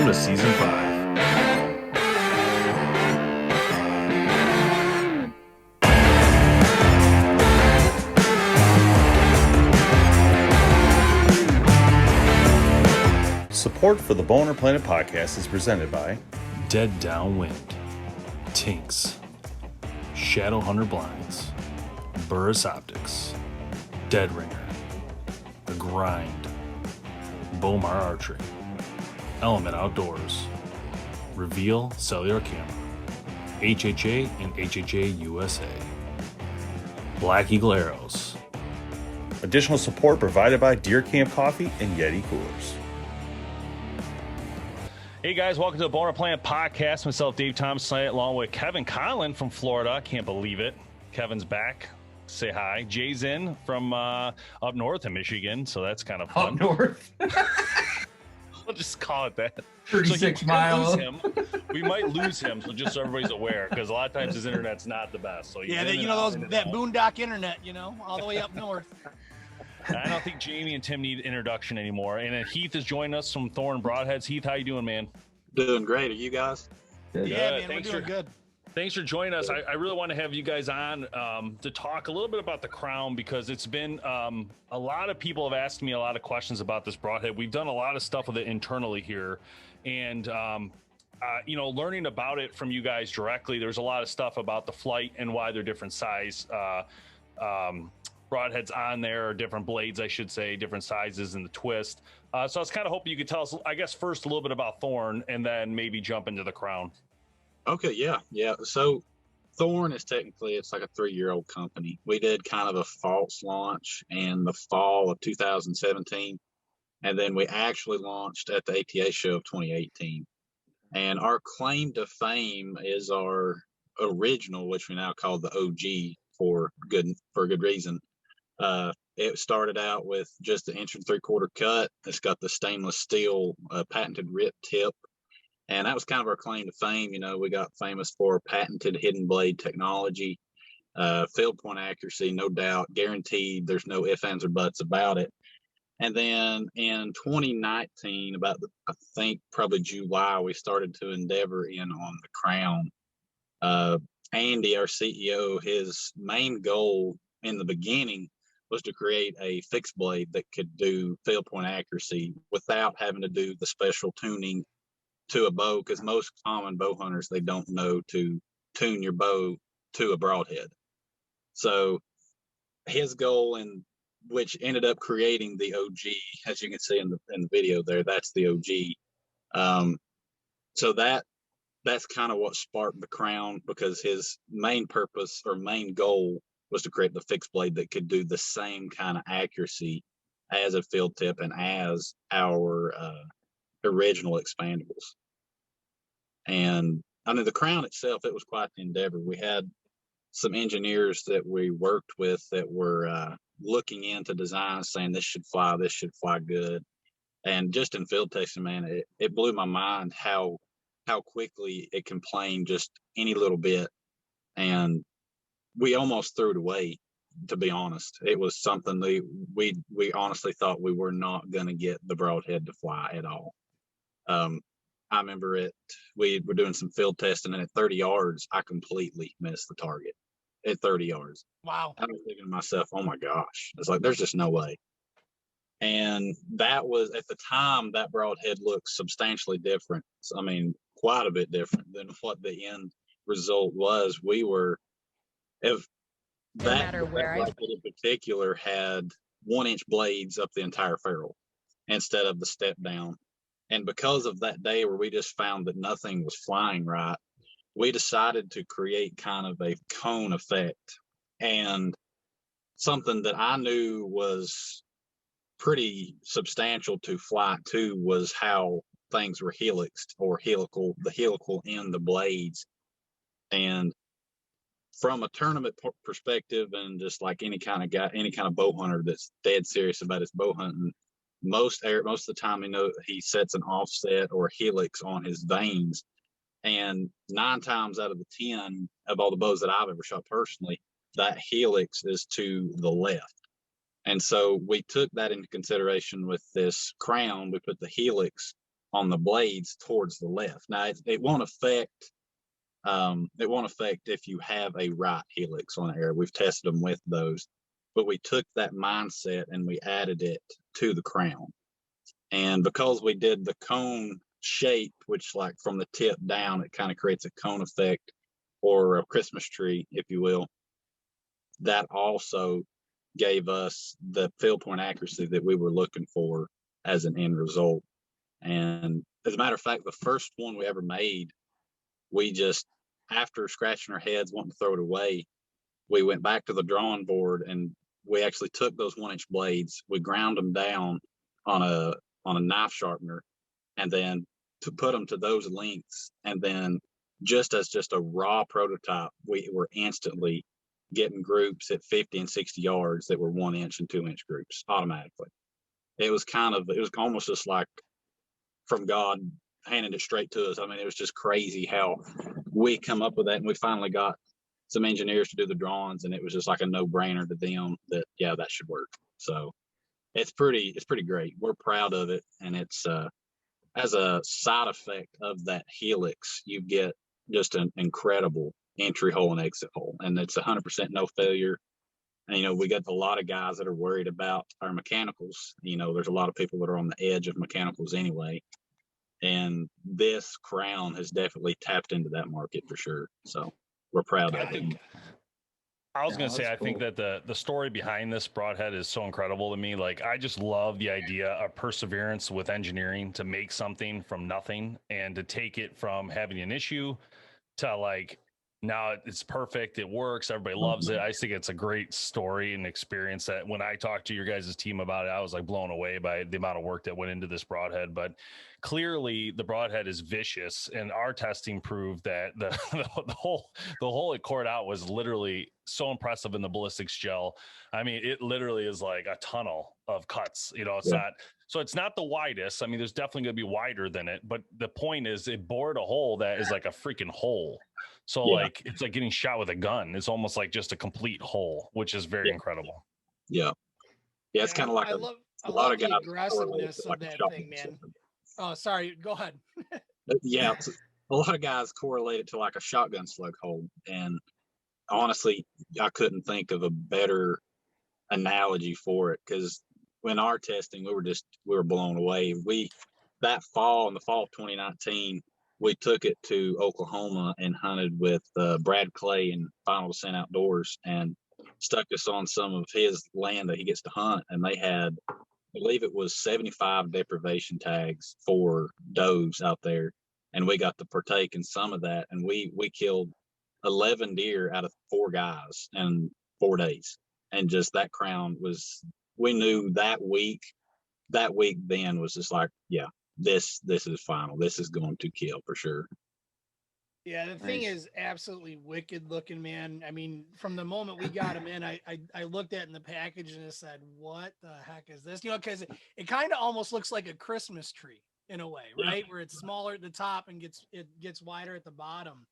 Welcome to Season 5. Support for the BowHunterPlanet podcast is presented by Dead Downwind, Tinks, Shadowhunter Blinds, Burris Optics, Dead Ringer, The Grind, Bomar Archery, Element Outdoors, Reveal Cellular Camera, HHA and HHA USA, Black Eagle Arrows. additional support provided by Deer Camp Coffee and Yeti Coolers. Hey guys, welcome to the BowHunterPlanet podcast. Myself, Dave Thompson, along with Kevin Conlon from Florida. Can't believe it. Kevin's back. Say hi. Jay's in from up north in Michigan, so that's kind of fun. Up north. We'll just call it that. 36 miles. We might lose him, so just so everybody's aware, because a lot of times his internet's not the best. So yeah, that boondock internet, all the way up north. I don't think Jamie and Tim need introduction anymore. And then Heath is joining us from Thorn Broadheads. Heath, how you doing, man? Doing great. Are you guys? Yeah, man, we're doing good. Thanks for joining us. I really want to have you guys on to talk a little bit about the crown, because it's been a lot of people have asked me a lot of questions about this broadhead. We've done a lot of stuff with it internally here, and learning about it from you guys directly. There's a lot of stuff about the flight and why they're different size broadheads on there, or different blades, I should say, different sizes in the twist. So I was kind of hoping you could tell us, I guess, first a little bit about Thorn, and then maybe jump into the crown. Okay, yeah. So Thorn is technically, it's like a 3-year-old company. We did kind of a false launch in the fall of 2017, and then we actually launched at the ATA show of 2018. And our claim to fame is our original, which we now call the OG for good reason. It started out with just the 1 3/4 cut. It's got the stainless steel patented rip tip. And that was kind of our claim to fame. We got famous for patented hidden blade technology, field point accuracy, no doubt, guaranteed. There's no ifs, ands, or buts about it. And then in 2019, I think probably July, we started to endeavor in on the crown. Andy, our CEO, his main goal in the beginning was to create a fixed blade that could do field point accuracy without having to do the special tuning to a bow, because most common bow hunters, they don't know to tune your bow to a broadhead. So his goal, and which ended up creating the OG, as you can see in the video there, that's the OG. So that's kind of what sparked the crown, because his main purpose or main goal was to create the fixed blade that could do the same kind of accuracy as a field tip and as our original expandables. And I mean, the crown itself, it was quite the endeavor. We had some engineers that we worked with that were looking into design, saying this should fly good. And just in field testing, man, it blew my mind how quickly it can plane just any little bit. And we almost threw it away, to be honest. It was something that we honestly thought we were not going to get the broadhead to fly at all. I remember we were doing some field testing, and at 30 yards, I completely missed the target at 30 yards. Wow. I was thinking to myself, oh my gosh, it's like, there's just no way. And that was, at the time, that broadhead looked substantially different. I mean, quite a bit different than what the end result was. If that broadhead in particular had 1-inch blades up the entire ferrule instead of the step down. And because of that day where we just found that nothing was flying right, we decided to create kind of a cone effect. And something that I knew was pretty substantial to fly to was how things were helixed, or the helical in the blades. And from a tournament perspective, and just like any kind of bow hunter that's dead serious about his bow hunting, most of the time he sets an offset or helix on his vanes, and 9 times out of the 10 of all the bows that I've ever shot personally, that helix is to the left. And so we took that into consideration with this crown. We put the helix on the blades towards the left. Now it won't affect if you have a right helix on there. We've tested them with those, but we took that mindset and we added it to the crown. And because we did the cone shape, which like from the tip down, it kind of creates a cone effect or a Christmas tree, if you will. That also gave us the field point accuracy that we were looking for as an end result. And as a matter of fact, the first one we ever made, we just, after scratching our heads wanting to throw it away, we went back to the drawing board and we actually took those 1-inch blades, we ground them down on a knife sharpener, and then to put them to those lengths. And then just as just a raw prototype, we were instantly getting groups at 50 and 60 yards that were 1-inch and 2-inch groups automatically. It was almost just like from God handing it straight to us. I mean, it was just crazy how we come up with that. And we finally got some engineers to do the drawings, and it was just like a no-brainer to them that, yeah, that should work. So it's pretty great. We're proud of it. And it's, as a side effect of that helix, you get just an incredible entry hole and exit hole. And it's 100% no failure. And, you know, we got a lot of guys that are worried about our mechanicals. You know, there's a lot of people that are on the edge of mechanicals anyway. And this crown has definitely tapped into that market for sure. So we're proud of it. I was going to say, I think that the story behind this broadhead is so incredible to me. Like, I just love the idea of perseverance with engineering to make something from nothing and to take it from having an issue to like, now it's perfect. It works. Everybody loves it. I just think it's a great story and experience that when I talked to your guys' team about it, I was like blown away by the amount of work that went into this broadhead. But clearly the broadhead is vicious, and our testing proved that the hole it cored out was literally so impressive in the ballistics gel. I mean, it literally is like a tunnel of cuts. You know, it's not. So it's not the widest. I mean, there's definitely going to be wider than it. But the point is, it bored a hole that is like a freaking hole. So like, it's like getting shot with a gun. It's almost like just a complete hole, which is very incredible. Yeah. It's kind of like I love the aggressiveness of that thing, man. Oh, sorry. Go ahead. Yeah. A lot of guys correlate it to like a shotgun slug hole. And honestly, I couldn't think of a better analogy for it, because when our testing, we were blown away. In the fall of 2019, we took it to Oklahoma and hunted with Brad Clay and Final Descent Outdoors, and stuck us on some of his land that he gets to hunt. And they had, I believe it was 75 deprivation tags for does out there. And we got to partake in some of that. And we killed 11 deer out of 4 guys in 4 days. And just that crown was, we knew that week then was just like, yeah, this is final. This is going to kill for sure. Yeah, the thing is absolutely wicked looking, man. I mean, from the moment we got him in, I looked at in the package and I said, what the heck is this? You know, because it kind of almost looks like a Christmas tree in a way, right? Where it's smaller at the top and it gets wider at the bottom.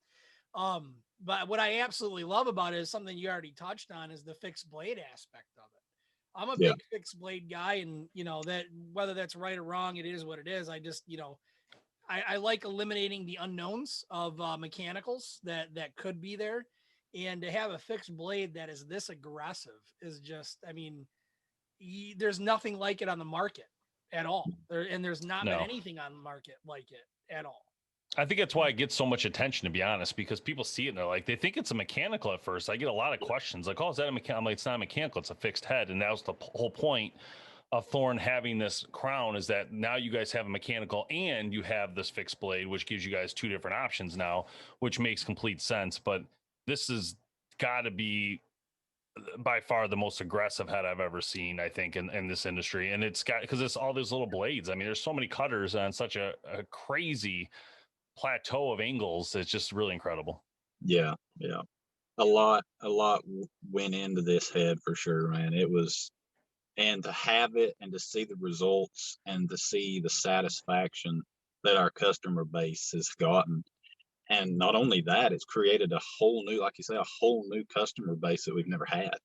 But what I absolutely love about it is something you already touched on, is the fixed blade aspect of it. I'm a big fixed blade guy, and you know that whether that's right or wrong, it is what it is. I just, you know, I like eliminating the unknowns of mechanicals that could be there, and to have a fixed blade that is this aggressive is just, I mean, there's nothing like it on the market at all. There's not been anything on the market like it at all. I think that's why it gets so much attention, to be honest, because people see it and they're like, they think it's a mechanical at first. I get a lot of questions like, oh, is that a mechanical? I'm like, it's not a mechanical, it's a fixed head. And that was the whole point of Thorn having this crown, is that now you guys have a mechanical and you have this fixed blade, which gives you guys 2 different options now, which makes complete sense. But this has got to be by far the most aggressive head I've ever seen, I think, in this industry. And it's got, because it's all those little blades. I mean, there's so many cutters on such a crazy plateau of angles. It's just really incredible. Yeah. A lot went into this head for sure, man. It was, and to have it and to see the results and to see the satisfaction that our customer base has gotten. And not only that, it's created a whole new, like you say, a whole new customer base that we've never had.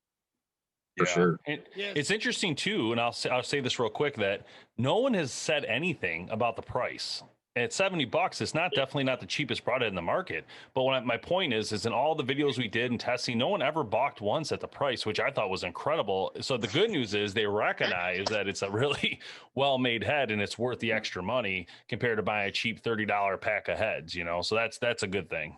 for sure. And Yes. it's interesting too, and I'll say this real quick, that no one has said anything about the price. At $70, it's definitely not the cheapest broadhead in the market. But my point is in all the videos we did and testing, no one ever balked once at the price, which I thought was incredible. So the good news is they recognize that it's a really well-made head and it's worth the extra money compared to buying a cheap $30 pack of heads. So that's a good thing.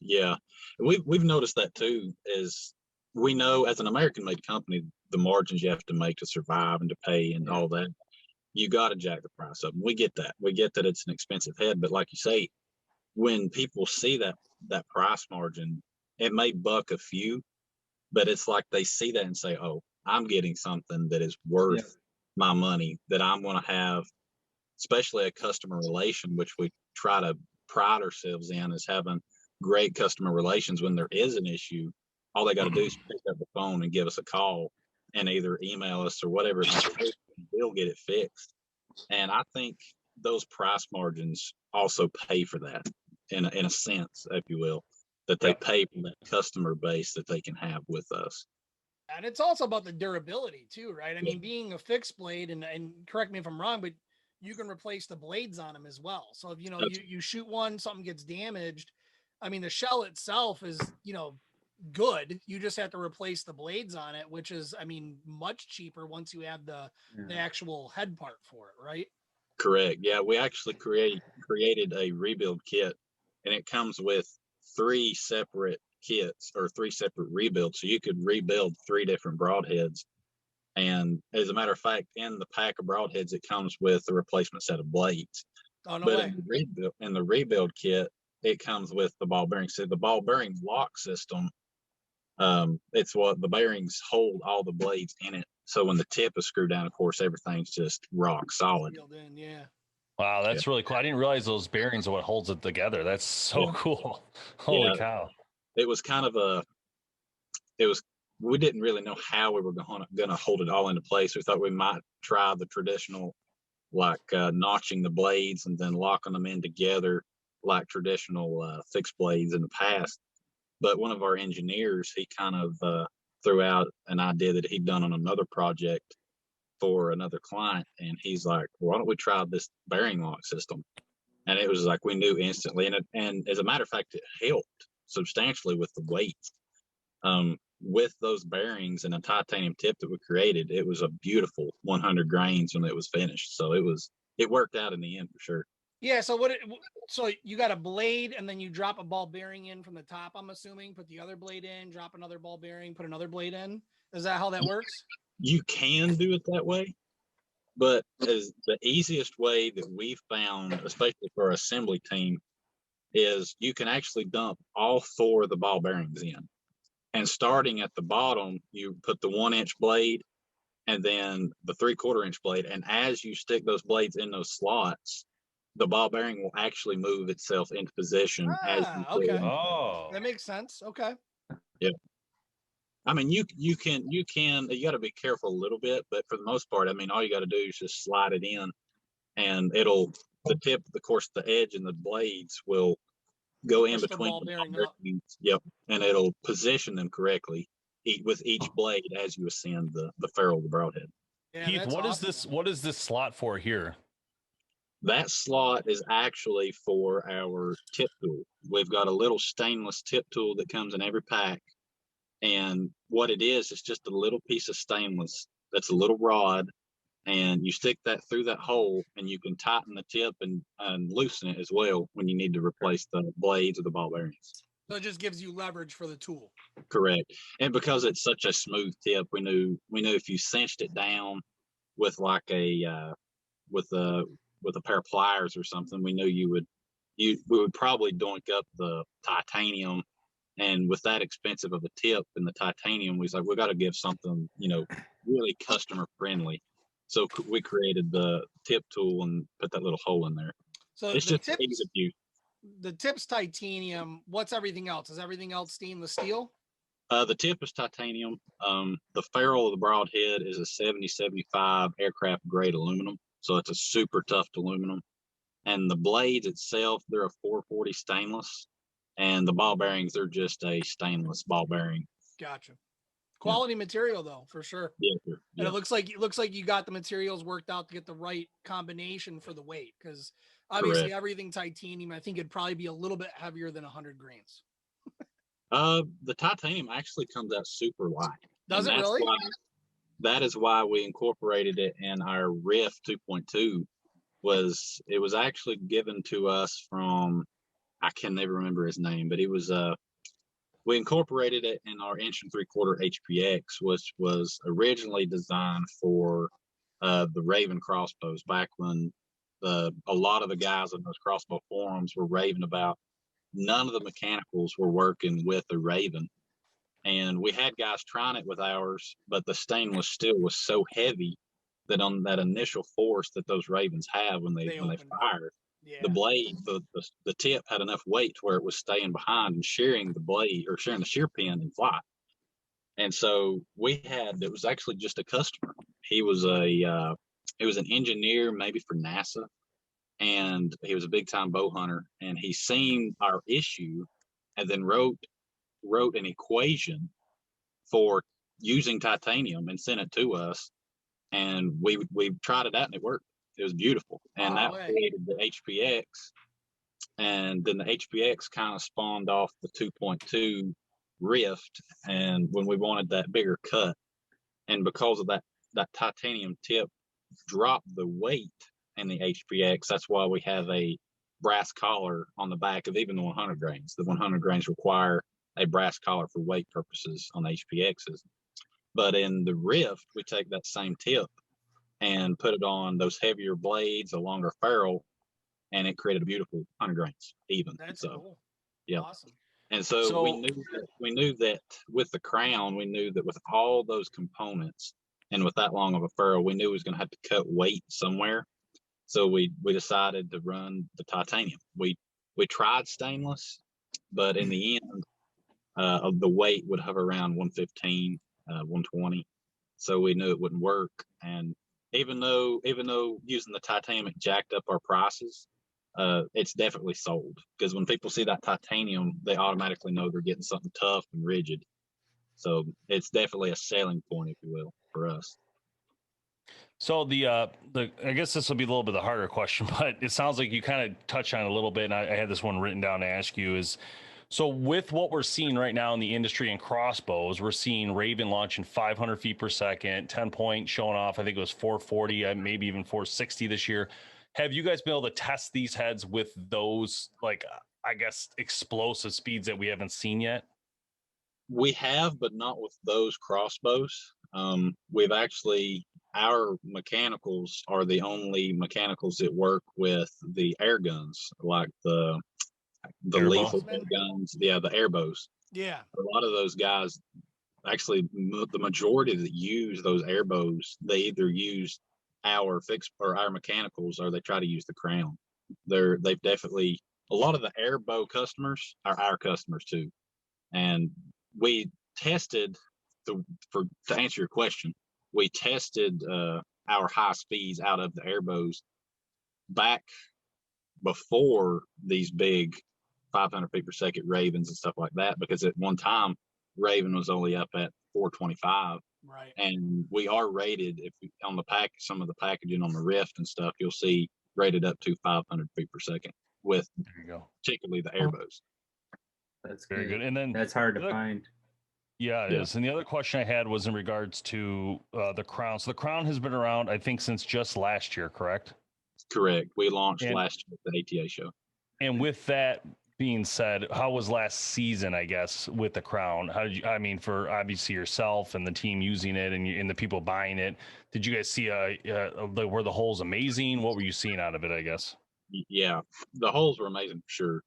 Yeah, we've noticed that too. Is we know as an American-made company, the margins you have to make to survive and to pay and all that, you got to jack the price up. We get that. We get that it's an expensive head, but like you say, when people see that price margin, it may buck a few, but it's like they see that and say, "Oh, I'm getting something that is worth my money. That I'm going to have." Especially a customer relation, which we try to pride ourselves in, is having great customer relations. When there is an issue, all they got to do is pick up the phone and give us a call, and either email us or whatever. We'll get it fixed. And I think those price margins also pay for that in a sense, if you will, that they pay for that customer base that they can have with us. And it's also about the durability too, right? I mean, being a fixed blade, and correct me if I'm wrong, but you can replace the blades on them as well. So if you shoot one, something gets damaged. I mean, the shell itself is good. You just have to replace the blades on it, which is, I mean, much cheaper once you have the actual head part for it, right? Correct. Yeah, we actually created a rebuild kit, and it comes with 3 separate kits or 3 separate rebuilds. So you could rebuild 3 different broadheads. And as a matter of fact, in the pack of broadheads, it comes with a replacement set of blades. Oh, no But way. in the rebuild kit, it comes with the ball bearing. So the ball bearing lock system, it's what the bearings hold all the blades in it. So when the tip is screwed down, of course, everything's just rock solid. Sealed in, yeah. Wow, that's really cool. I didn't realize those bearings are what holds it together. That's so cool. Holy cow. It was kind of we didn't really know how we were going to hold it all into place. We thought we might try the traditional, like notching the blades and then locking them in together like traditional fixed blades in the past. But one of our engineers, he kind of threw out an idea that he'd done on another project for another client. And he's like, why don't we try this bearing lock system? And it was like, we knew instantly. And as a matter of fact, it helped substantially with the weight. With those bearings and a titanium tip that we created, it was a beautiful 100 grains when it was finished. So it worked out in the end for sure. Yeah. So so you got a blade, and then you drop a ball bearing in from the top, I'm assuming, put the other blade in, drop another ball bearing, put another blade in. Is that how that works? You can do it that way, but as the easiest way that we've found, especially for our assembly team, is you can actually dump all 4 of the ball bearings in. And starting at the bottom, you put the 1-inch blade and then the 3/4-inch blade. And as you stick those blades in those slots, the ball bearing will actually move itself into position. Okay. Oh, That makes sense. Okay. Yeah. I mean, you got to be careful a little bit, but for the most part, I mean, all you got to do is just slide it in, and the tip, of course, the edge and the blades will go in between the ball bearings. Yep, and it'll position them correctly with each blade as you ascend the ferrule of the broadhead. Yeah, Heath, what is this? What is this slot for here? That slot is actually for our tip tool. We've got a little stainless tip tool that comes in every pack. And what it is just a little piece of stainless that's a little rod. And you stick that through that hole, and you can tighten the tip and loosen it as well when you need to replace the blades or the ball bearings. So it just gives you leverage for the tool. Correct. And because it's such a smooth tip, we knew if you cinched it down with like with a pair of pliers or something, we knew we would probably doink up the titanium. And with that expensive of a tip and the titanium, we was like, we got to give something, really customer friendly. So we created the tip tool and put that little hole in there. So it's just easy to use. The tip's titanium. What's everything else? Is everything else stainless steel? The tip is titanium. The ferrule of the broadhead is a 7075 aircraft grade aluminum. So it's a super tough aluminum. And the blades itself, they're a 440 stainless. And the ball bearings, they're just a stainless ball bearing. Gotcha. Quality material though, for sure. Yeah, sure. And Yeah. it looks like you got the materials worked out to get the right combination for the weight, because obviously Correct. everything titanium, I think it'd probably be a little bit heavier than 100 grains. The titanium actually comes out super light, Does and it really? that is why we incorporated it in our Riff 2.2. It was actually given to us from, I can never remember his name, but it was we incorporated it in our 1 3/4 HPX, which was originally designed for the Raven crossbows back when a lot of the guys in those crossbow forums were raving about none of the mechanicals were working with the Raven. And we had guys trying it with ours, but the stainless steel was so heavy that on that initial force that those Ravens have when they fire, Yeah. the blade, the tip had enough weight to where it was staying behind and shearing the blade or shearing the shear pin in flight. And so it was actually just a customer. He was an engineer, maybe for NASA, and he was a big time bow hunter. And he seen our issue, and then wrote an equation for using titanium and sent it to us. And we tried it out and it worked. It was beautiful. And that created the HPX. And then the HPX kind of spawned off the 2.2 Rift. And when we wanted that bigger cut, and because of that titanium tip dropped the weight in the HPX, that's why we have a brass collar on the back of even the 100 grains. The 100 grains require a brass collar for weight purposes on HPXs. But in the Rift, we take that same tip and put it on those heavier blades, a longer ferrule, and it created a beautiful 100 grains even. That's so cool. Yeah. Awesome. And so we knew that with the crown, we knew that with all those components and with that long of a ferrule, we knew we was going to have to cut weight somewhere. So we decided to run the titanium. We tried stainless, but in the end, the weight would hover around 115, 120. So we knew it wouldn't work. And even though using the titanium it jacked up our prices, it's definitely sold, because when people see that titanium, they automatically know they're getting something tough and rigid. So it's definitely a selling point, if you will, for us. So I guess this will be a little bit of the harder question, but it sounds like you kind of touched on it a little bit, and I had this one written down to ask you is, so with what we're seeing right now in the industry in crossbows, we're seeing Raven launching 500 feet per second, 10 point showing off, I think it was 440, maybe even 460 this year. Have you guys been able to test these heads with those, like, I guess, explosive speeds that we haven't seen yet? We have, but not with those crossbows. We've actually, our mechanicals are the only mechanicals that work with the air guns, like the lethal air guns, the air bows. Yeah. A lot of those guys, actually, the majority that use those air bows, they either use our fixed or our mechanicals, or they try to use the crown. They've definitely, a lot of the air bow customers are our customers too. And we tested to answer your question, we tested our high speeds out of the air bows back before these big 500 feet per second Ravens and stuff like that, because at one time Raven was only up at 425. Right. And we are rated, on the pack, some of the packaging on the Rift and stuff, you'll see rated up to 500 feet per second with, there you go, particularly the air bows. That's very good. And then that's hard to find. Yeah, it is. And the other question I had was in regards to the crown. So the crown has been around, I think, since just last year, correct? Correct. We launched last year at the ATA show. And with that being said, how was last season, I guess, with the crown? How did you, I mean, for obviously yourself and the team using it and the people buying it, did you guys see were the holes amazing? What were you seeing out of it, I guess? Yeah, the holes were amazing for sure.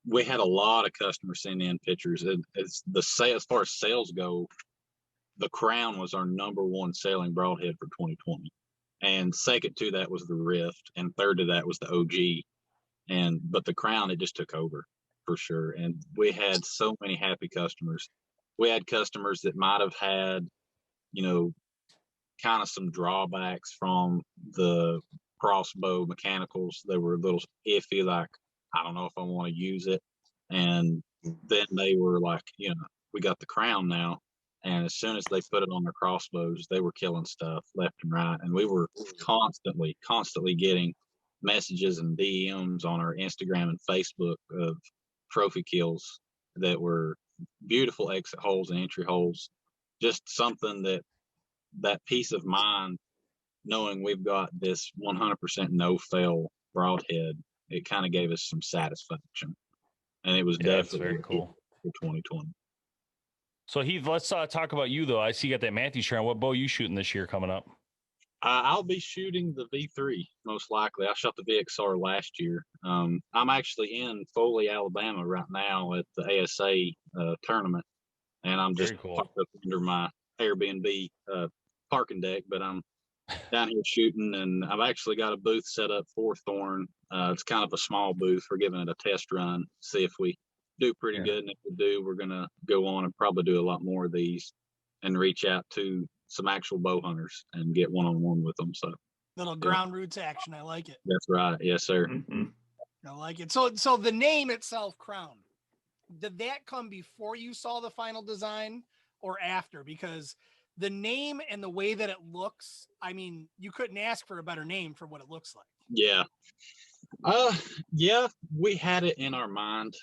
We had a lot of customers sending in pictures. As far as sales go, the crown was our #1 selling broadhead for 2020. And second to that was the Rift, and third to that was the OG. But the crown, it just took over for sure. And we had so many happy customers. We had customers that might have had, kind of some drawbacks from the crossbow mechanicals. They were a little iffy, like, I don't know if I want to use it. And then they were like, we got the crown now. And as soon as they put it on their crossbows, they were killing stuff left and right. And we were constantly getting messages and DMs on our Instagram and Facebook of trophy kills that were beautiful exit holes and entry holes. Just something that peace of mind, knowing we've got this 100% no fail broadhead, it kind of gave us some satisfaction. And it was Yeah, that's definitely very cool. for 2020. So Heath, let's talk about you though. I see you got that Matthews shirt on. What bow you shooting this year coming up? I'll be shooting the V3 most likely. I shot the VXR last year. I'm actually in Foley, Alabama right now at the ASA tournament, and I'm just Very cool. parked up under my Airbnb parking deck. But I'm down here shooting, and I've actually got a booth set up for Thorn. It's kind of a small booth. We're giving it a test run, see if we do pretty good. And if we do, we're gonna go on and probably do a lot more of these and reach out to some actual bow hunters and get one-on-one with them. So Little ground roots action. I like it. that's right. Yes, sir. I like it. So the name itself, Crown, did that come before you saw the final design or after? Because the name and the way that it looks, I mean, you couldn't ask for a better name for what it looks like. Yeah. Yeah, we had it in our mind.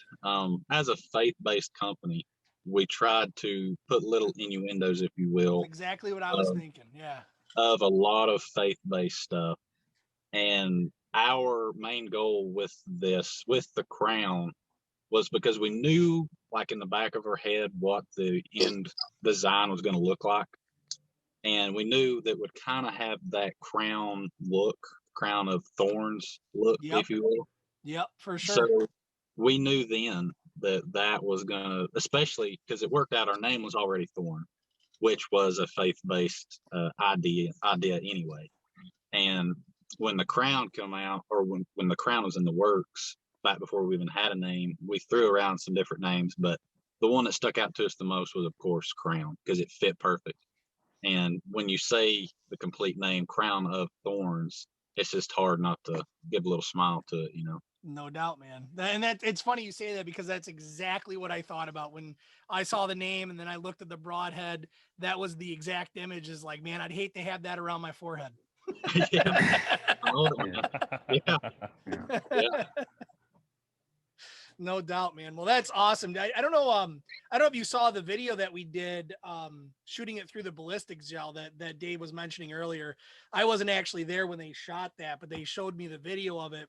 As a faith-based company, we tried to put little innuendos, if you will, Exactly what I was thinking. Yeah. of a lot of faith-based stuff. And our main goal with this, with the crown, was because we knew, like in the back of our head, what the end design was going to look like. And we knew that would kind of have that crown look, crown of thorns look, if you will. Yep, for sure. So we knew then that was going to, especially because it worked out, our name was already Thorn, which was a faith-based idea anyway. And when the crown come out, or when the crown was in the works, back before we even had a name, we threw around some different names, but the one that stuck out to us the most was, of course, Crown, because it fit perfect. And when you say the complete name, Crown of Thorns, it's just hard not to give a little smile to it, you know? No doubt, man. And it's funny you say that, because that's exactly what I thought about when I saw the name and then I looked at the broadhead. That was the exact image. Is like, man, I'd hate to have that around my forehead. Yeah. Oh, yeah. Yeah. No doubt, man. Well, that's awesome. I don't know. I don't know if you saw the video that we did shooting it through the ballistics gel that Dave was mentioning earlier. I wasn't actually there when they shot that, but they showed me the video of it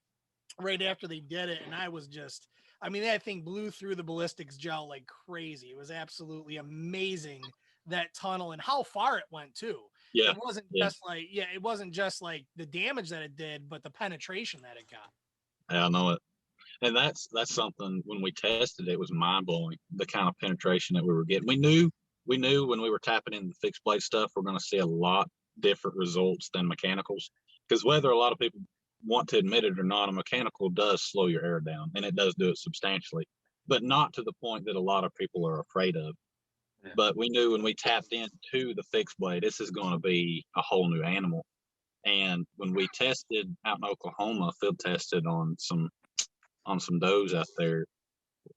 right after they did it. And I was just, I mean, that thing blew through the ballistics gel like crazy. It was absolutely amazing, that tunnel, and how far it went too. Yeah. It wasn't just like, it wasn't just like the damage that it did, but the penetration that it got. I know it. And that's something, when we tested it was mind blowing, the kind of penetration that we were getting. We knew when we were tapping in the fixed blade stuff, we're going to see a lot different results than mechanicals, because whether a lot of people want to admit it or not, a mechanical does slow your air down, and it does do it substantially, but not to the point that a lot of people are afraid of. Yeah. But we knew when we tapped into the fixed blade, this is going to be a whole new animal. And when we tested out in Oklahoma, field tested on some does out there,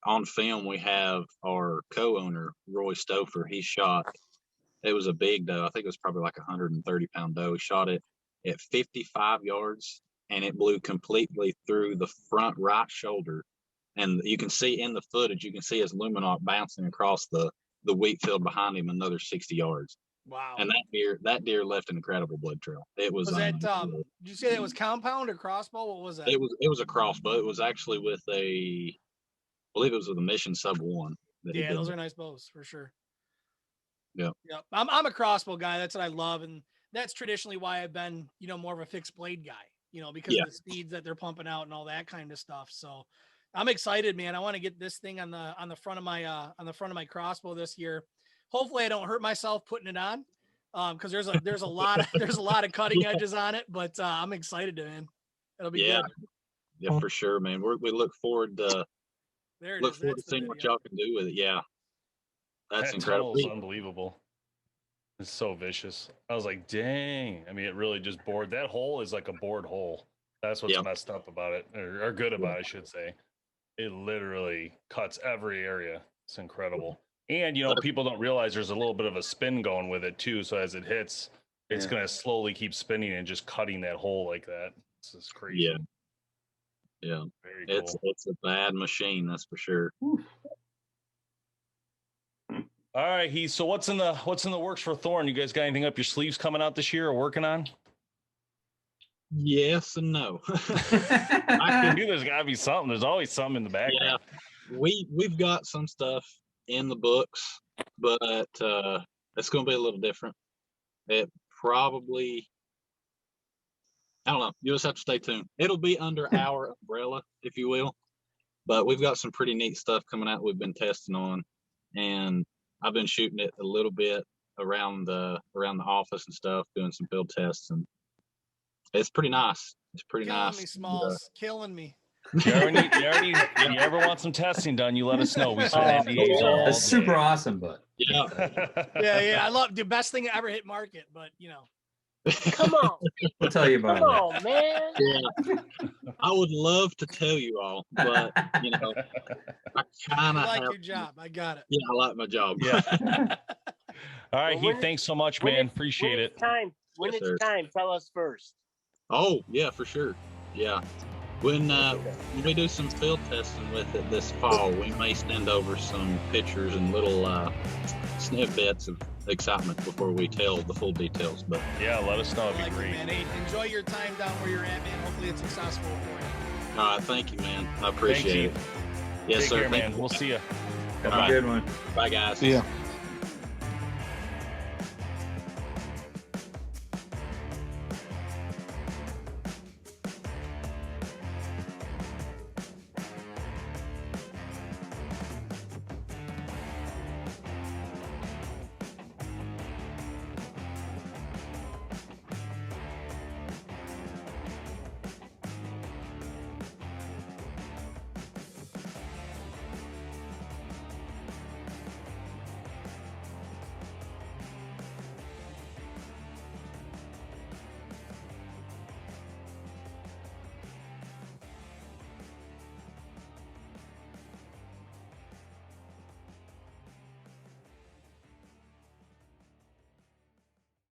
on film we have our co-owner Roy Stouffer. He shot, it was a big doe, I think it was probably like 130-pound doe. He shot it at 55 yards, and it blew completely through the front right shoulder, and you can see in the footage, you can see his luminok bouncing across the wheat field behind him another 60 yards. Wow. And that deer left an incredible blood trail. It was that did you say that was compound or crossbow? What was that? It was a crossbow. It was actually with I believe it was with a Mission Sub 1. Yeah, those are nice bows for sure. Yeah. Yeah. I'm a crossbow guy. That's what I love. And that's traditionally why I've been, more of a fixed blade guy, because of the speeds that they're pumping out and all that kind of stuff. So I'm excited, man. I want to get this thing on the front of my crossbow this year. Hopefully I don't hurt myself putting it on. Cause there's a lot of cutting edges on it, but I'm excited, man. It'll be good. Yeah, for sure, man. We look forward to seeing what y'all can do with it. Yeah. That's incredible. That tunnel is unbelievable. It's so vicious. I was like, dang. I mean, it really just bored. That hole is like a bored hole. That's what's messed up about it, or good about it, I should say. It literally cuts every area. It's incredible. And people don't realize there's a little bit of a spin going with it too. So as it hits, it's going to slowly keep spinning and just cutting that hole like that. This is crazy. Yeah. Yeah. Very cool. It's a bad machine, that's for sure. All right, Heath. So what's in the works for Thorn? You guys got anything up your sleeves coming out this year or working on? Yes and no. I knew there's got to be something. There's always something in the background. Yeah, we've got some stuff in the books, but it's going to be a little different. It probably, I don't know. You just have to stay tuned. It'll be under our umbrella, if you will. But we've got some pretty neat stuff coming out we've been testing on, and I've been shooting it a little bit around the office and stuff, doing some field tests, and it's pretty nice. It's pretty killing nice. me, Smalls. Killing me. You ever want some testing done, you let us know. We sign NDAs all That's day. super awesome, but Yeah. Yeah. I love the best thing I ever hit market, but Come on. we'll tell you about Come it. on, man. Yeah. I would love to tell you all, but I kind I of like your job. I got it. Yeah, I like my job. Yeah. All right, Well, Heath. when Thanks so much, when man. it's- Appreciate it. When Yes, it's sir. time, tell us first. Oh, yeah, for sure. Yeah. When we do some field testing with it this fall, we may send over some pictures and little snippets of excitement before we tell the full details. But Yeah, let us know. I It'd be like it, great. man. Hey, enjoy your time down where you're at, man. Hopefully it's successful for you. all right, thank you, man. I appreciate it. Thanks, Yes, Take sir. care, Thank man. you. We'll see you. Have a good one. Bye, guys. Yeah.